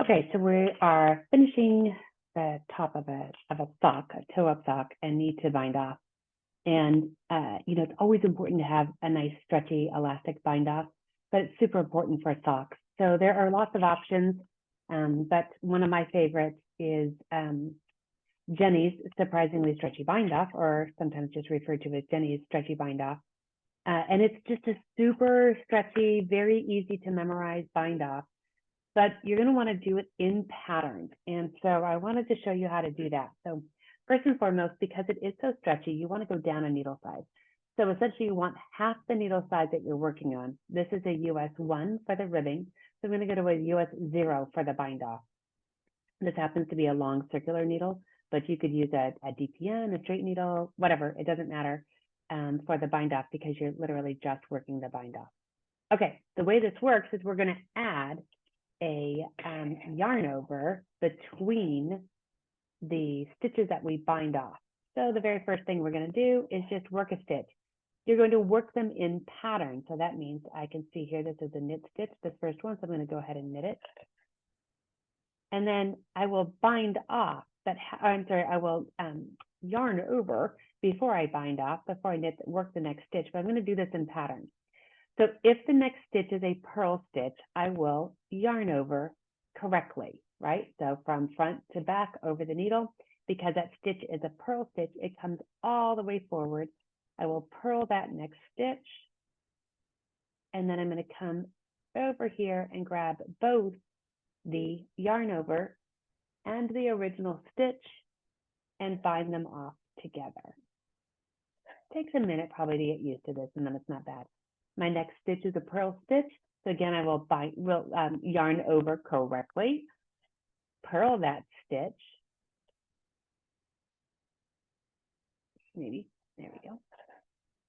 Okay, so we are finishing the top of a sock, a toe-up sock, and need to bind off. And it's always important to have a nice stretchy elastic bind off, but it's super important for socks. So there are lots of options, but one of my favorites is Jeny's surprisingly stretchy bind off, or sometimes just referred to as Jeny's stretchy bind off. And it's just a super stretchy, very easy to memorize bind off, but you're going to want to do it in patterns. And so I wanted to show you how to do that. So first and foremost, because it is so stretchy, you want to go down a needle size. So essentially you want half the needle size that you're working on. This is a US 1 for the ribbing. So I'm going to go to a US 0 for the bind off. This happens to be a long circular needle, but you could use a DPN, a straight needle, whatever, it doesn't matter for the bind off because you're literally just working the bind off. Okay, the way this works is we're going to add a yarn over between the stitches that we bind off. So the very first thing we're going to do is just work a stitch. You're going to work them in pattern. So that means I can see here, this is a knit stitch, the first one. So I'm going to go ahead and knit it. And then I will bind off, I will yarn over before I bind off, before I work the next stitch, but I'm going to do this in pattern. So if the next stitch is a purl stitch, I will yarn over correctly, right? So from front to back over the needle, because that stitch is a purl stitch, it comes all the way forward. I will purl that next stitch, and then I'm going to come over here and grab both the yarn over and the original stitch and bind them off together. It takes a minute probably to get used to this, and then it's not bad. My next stitch is a purl stitch. So again, I will yarn over correctly, purl that stitch. Maybe, there we go.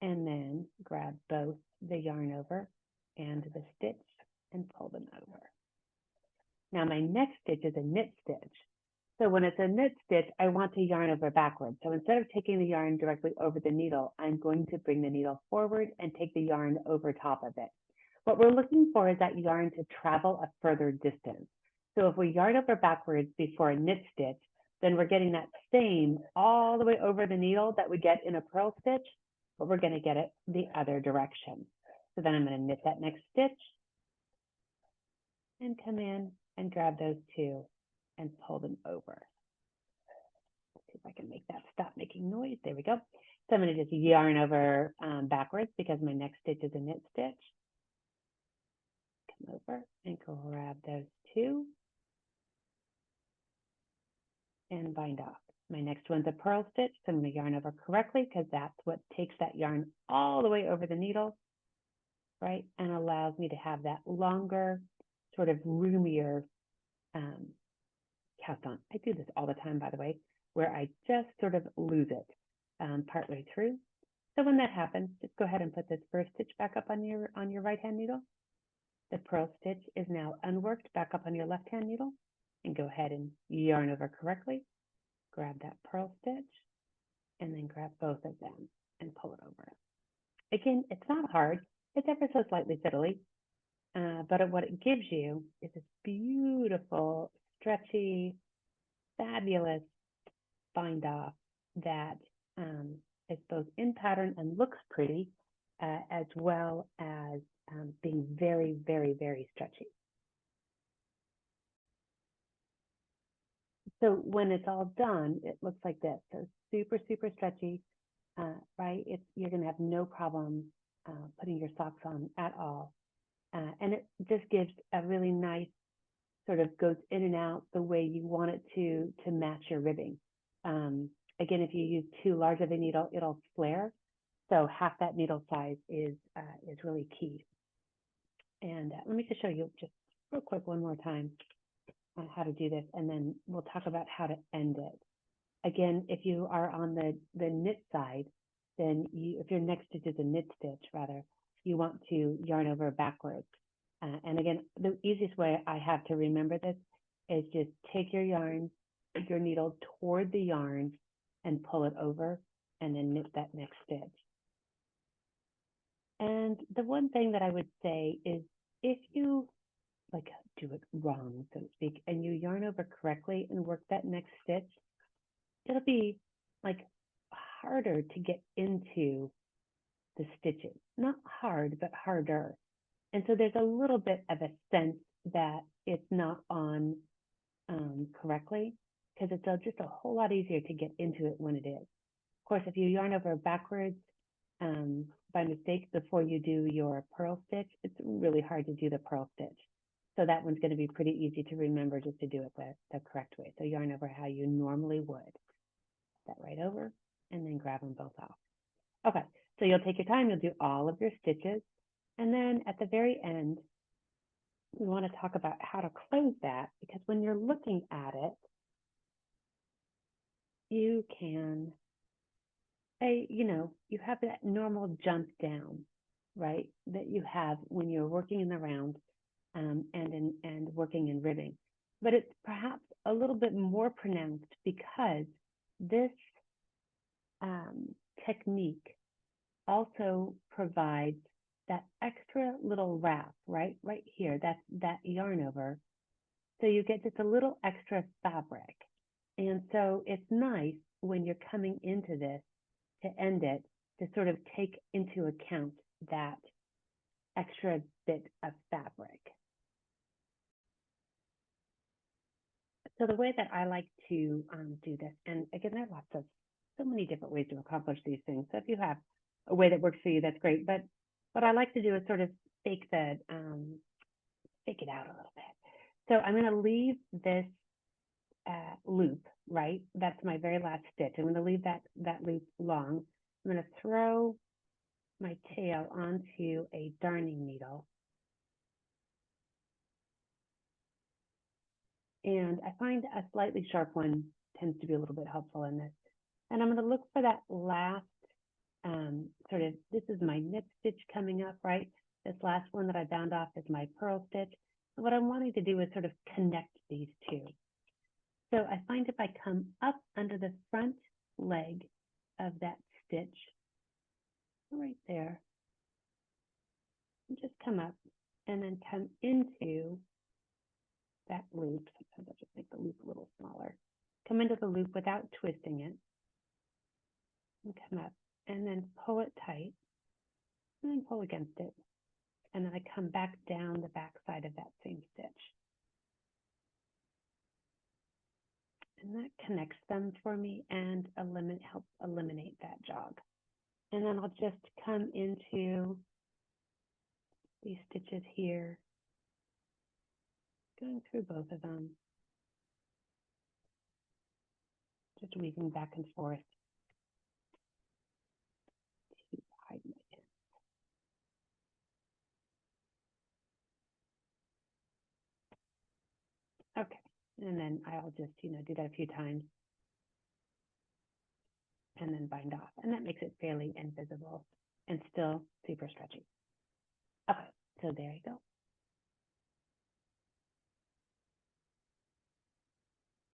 And then grab both the yarn over and the stitch and pull them over. Now my next stitch is a knit stitch. So when it's a knit stitch, I want to yarn over backwards. So instead of taking the yarn directly over the needle, I'm going to bring the needle forward and take the yarn over top of it. What we're looking for is that yarn to travel a further distance. So if we yarn over backwards before a knit stitch, then we're getting that same all the way over the needle that we get in a purl stitch, but we're going to get it the other direction. So then I'm going to knit that next stitch and come in and grab those two and pull them over. Let's see if I can make that stop making noise. There we go. So I'm going to just yarn over backwards because my next stitch is a knit stitch. Come over and grab those two and bind off. My next one's a purl stitch, so I'm going to yarn over correctly because that's what takes that yarn all the way over the needle, right, and allows me to have that longer, sort of roomier cast on. I do this all the time, by the way, where I just sort of lose it partway through. So when that happens, just go ahead and put this first stitch back up on your right hand needle. The purl stitch is now unworked back up on your left hand needle, and go ahead and yarn over correctly. Grab that purl stitch, and then grab both of them and pull it over. Again, it's not hard. It's ever so slightly fiddly, but what it gives you is this beautiful, stretchy, fabulous bind off that is both in pattern and looks pretty, as well as being very, very, very stretchy. So when it's all done, it looks like this. So super, super stretchy, right? You're going to have no problem putting your socks on at all. And it just gives a really nice, sort of goes in and out the way you want it to match your ribbing. Again, if you use too large of a needle, it'll flare. So half that needle size is really key. And let me just show you just real quick one more time how to do this, and then we'll talk about how to end it. Again, if you are on the knit side, then if your next stitch is a knit stitch, rather, you want to yarn over backwards. And again, the easiest way I have to remember this is just take your needle toward the yarn and pull it over, and then knit that next stitch. And the one thing that I would say is if you like do do it wrong, so to speak, and you yarn over correctly and work that next stitch, it'll be like harder to get into the stitches. Not hard, but harder. And so there's a little bit of a sense that it's not on correctly, because it's just a whole lot easier to get into it when it is. Of course, if you yarn over backwards by mistake before you do your purl stitch, it's really hard to do the purl stitch. So that one's going to be pretty easy to remember just to do it the correct way. So yarn over how you normally would. That right over, and then grab them both off. Okay, so you'll take your time, you'll do all of your stitches, and then at the very end, we want to talk about how to close that, because when you're looking at it, you can say, you have that normal jump down, right, that you have when you're working in the round and working in ribbing. But it's perhaps a little bit more pronounced because this technique also provides that extra little wrap, right here, that yarn over. So you get just a little extra fabric. And so it's nice when you're coming into this to end it to sort of take into account that extra bit of fabric. So the way that I like to do this, and again, there are so many different ways to accomplish these things. So if you have a way that works for you, that's great. But what I like to do is sort of fake it out a little bit. So I'm going to leave this loop, right? That's my very last stitch. I'm going to leave that loop long. I'm going to throw my tail onto a darning needle. And I find a slightly sharp one tends to be a little bit helpful in this. And I'm going to look for that last this is my knit stitch coming up, right? This last one that I bound off is my purl stitch. And what I'm wanting to do is sort of connect these two. So I find if I come up under the front leg of that stitch, right there, and just come up and then come into that loop. Sometimes I'll just make the loop a little smaller. Come into the loop without twisting it, and come up, and then pull it tight, and then pull against it. And then I come back down the back side of that same stitch. And that connects them for me and helps eliminate that jog. And then I'll just come into these stitches here, going through both of them, just weaving back and forth to hide my pin. Okay, and then I'll just, do that a few times and then bind off. And that makes it fairly invisible and still super stretchy.